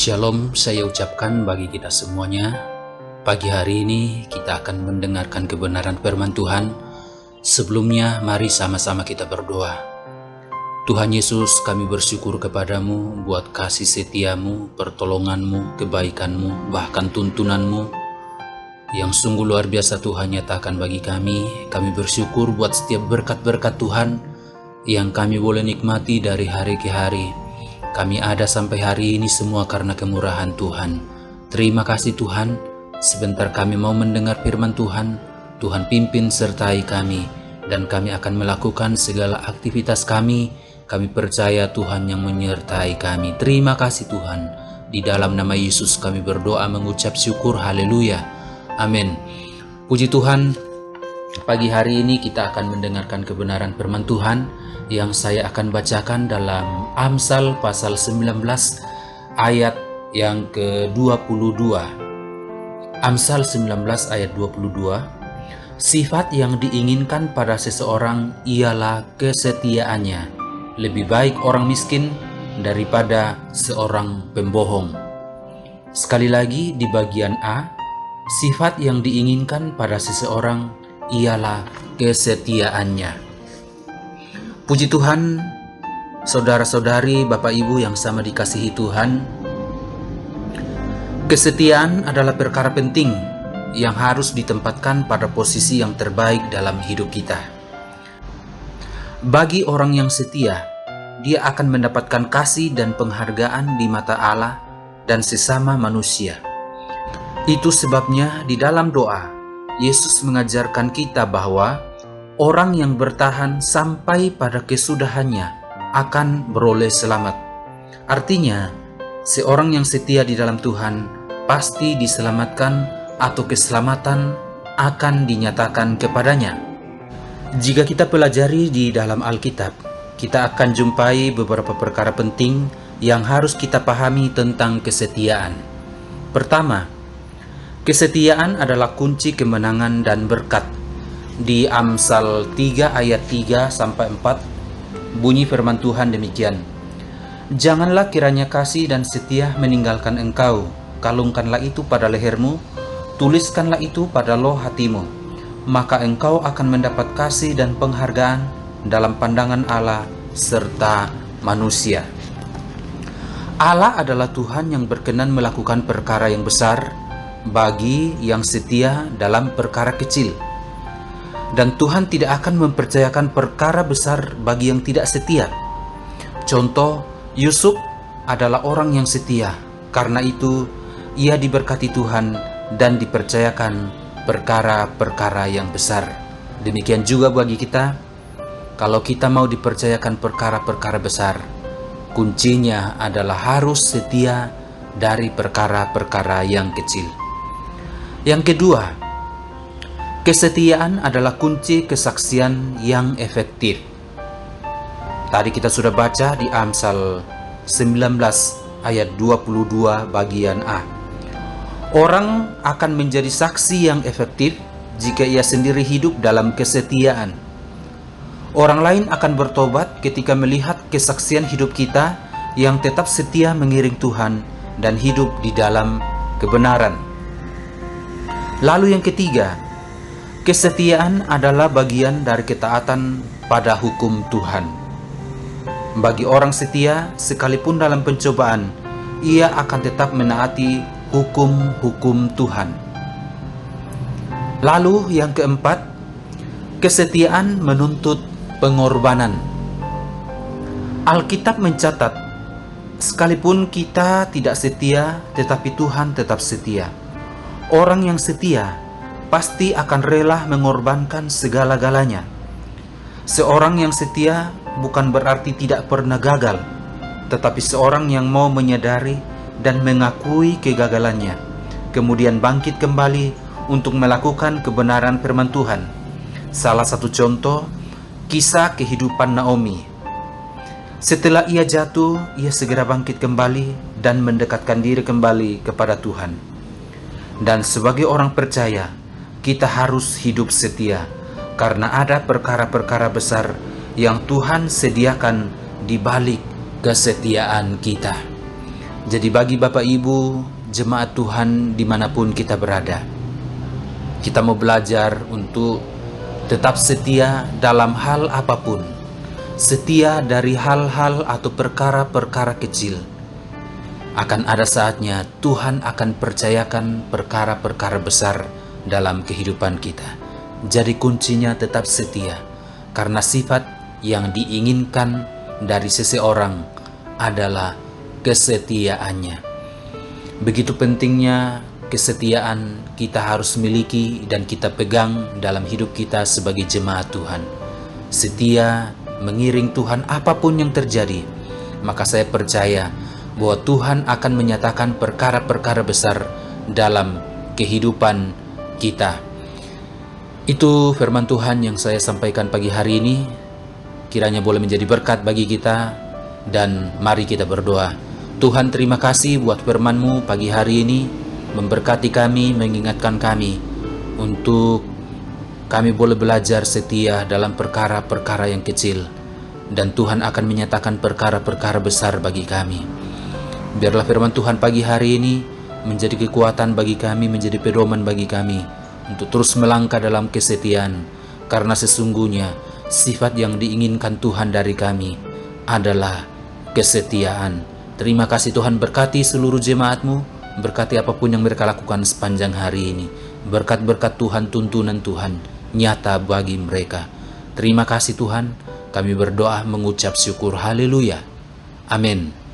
Shalom saya ucapkan bagi kita semuanya. Pagi hari ini kita akan mendengarkan kebenaran firman Tuhan. Sebelumnya mari sama-sama kita berdoa. Tuhan Yesus, kami bersyukur kepadamu buat kasih setiamu, pertolonganmu, kebaikanmu, bahkan tuntunanmu yang sungguh luar biasa Tuhan nyatakan bagi kami. Kami bersyukur buat setiap berkat-berkat Tuhan yang kami boleh nikmati dari hari ke hari. Kami ada sampai hari ini semua karena kemurahan Tuhan. Terima kasih Tuhan. Sebentar kami mau mendengar firman Tuhan. Tuhan pimpin sertai kami, dan kami akan melakukan segala aktivitas kami. Kami percaya Tuhan yang menyertai kami. Terima kasih Tuhan. Di dalam nama Yesus kami berdoa mengucap syukur. Haleluya. Amin. Puji Tuhan. Pagi hari ini kita akan mendengarkan kebenaran firman Tuhan yang saya akan bacakan dalam Amsal pasal 19 ayat yang ke-22. Amsal 19 ayat 22. Sifat yang diinginkan pada seseorang ialah kesetiaannya. Lebih baik orang miskin daripada seorang pembohong. Sekali lagi di bagian A, sifat yang diinginkan pada seseorang ialah kesetiaannya. Puji Tuhan, saudara-saudari, Bapak Ibu yang sama dikasihi Tuhan. Kesetiaan adalah perkara penting yang harus ditempatkan pada posisi yang terbaik dalam hidup kita. Bagi orang yang setia, dia akan mendapatkan kasih dan penghargaan di mata Allah dan sesama manusia. Itu sebabnya di dalam doa, Yesus mengajarkan kita bahwa orang yang bertahan sampai pada kesudahannya akan beroleh selamat. Artinya, seorang yang setia di dalam Tuhan pasti diselamatkan atau keselamatan akan dinyatakan kepadanya. Jika kita pelajari di dalam Alkitab, kita akan jumpai beberapa perkara penting yang harus kita pahami tentang kesetiaan. Pertama, kesetiaan adalah kunci kemenangan dan berkat. Di Amsal 3 ayat 3-4 bunyi firman Tuhan demikian. Janganlah kiranya kasih dan setia meninggalkan engkau. Kalungkanlah itu pada lehermu, tuliskanlah itu pada loh hatimu. Maka engkau akan mendapat kasih dan penghargaan dalam pandangan Allah serta manusia. Allah adalah Tuhan yang berkenan melakukan perkara yang besar bagi yang setia dalam perkara kecil. Dan Tuhan tidak akan mempercayakan perkara besar bagi yang tidak setia. Contoh, Yusuf adalah orang yang setia. Karena itu, ia diberkati Tuhan dan dipercayakan perkara-perkara yang besar. Demikian juga bagi kita, kalau kita mau dipercayakan perkara-perkara besar, kuncinya adalah harus setia dari perkara-perkara yang kecil. Yang kedua, kesetiaan adalah kunci kesaksian yang efektif. Tadi kita sudah baca di Amsal 19 ayat 22 bagian A. Orang akan menjadi saksi yang efektif jika ia sendiri hidup dalam kesetiaan. Orang lain akan bertobat ketika melihat kesaksian hidup kita yang tetap setia mengiring Tuhan dan hidup di dalam kebenaran. Lalu yang ketiga, kesetiaan adalah bagian dari ketaatan pada hukum Tuhan. Bagi orang setia, sekalipun dalam pencobaan, ia akan tetap menaati hukum-hukum Tuhan. Lalu yang keempat, kesetiaan menuntut pengorbanan. Alkitab mencatat, sekalipun kita tidak setia, tetapi Tuhan tetap setia. Orang yang setia pasti akan rela mengorbankan segala-galanya. Seorang yang setia bukan berarti tidak pernah gagal, tetapi seorang yang mau menyadari dan mengakui kegagalannya, kemudian bangkit kembali untuk melakukan kebenaran firman Tuhan. Salah satu contoh, kisah kehidupan Naomi. Setelah ia jatuh, ia segera bangkit kembali dan mendekatkan diri kembali kepada Tuhan. Dan sebagai orang percaya, kita harus hidup setia, karena ada perkara-perkara besar yang Tuhan sediakan di balik kesetiaan kita. Jadi bagi Bapak Ibu, jemaat Tuhan dimanapun kita berada, kita mau belajar untuk tetap setia dalam hal apapun. Setia dari hal-hal atau perkara-perkara kecil. Akan ada saatnya Tuhan akan percayakan perkara-perkara besar dalam kehidupan kita. Jadi kuncinya tetap setia, karena sifat yang diinginkan dari seseorang adalah kesetiaannya. Begitu pentingnya kesetiaan kita harus miliki dan kita pegang dalam hidup kita sebagai jemaat Tuhan. Setia mengiring Tuhan apapun yang terjadi. Maka saya percaya bahwa Tuhan akan menyatakan perkara-perkara besar dalam kehidupan kita. Itu firman Tuhan yang saya sampaikan pagi hari ini. Kiranya boleh menjadi berkat bagi kita, dan mari kita berdoa. Tuhan, terima kasih buat firman-Mu pagi hari ini, memberkati kami, mengingatkan kami untuk kami boleh belajar setia dalam perkara-perkara yang kecil, dan Tuhan akan menyatakan perkara-perkara besar bagi kami. Biarlah firman Tuhan pagi hari ini menjadi kekuatan bagi kami, menjadi pedoman bagi kami untuk terus melangkah dalam kesetiaan, karena sesungguhnya sifat yang diinginkan Tuhan dari kami adalah kesetiaan. Terima kasih Tuhan, berkati seluruh jemaat-Mu, berkati apapun yang mereka lakukan sepanjang hari ini. Berkat-berkat Tuhan, tuntunan Tuhan nyata bagi mereka. Terima kasih Tuhan, kami berdoa mengucap syukur. Haleluya. Amin.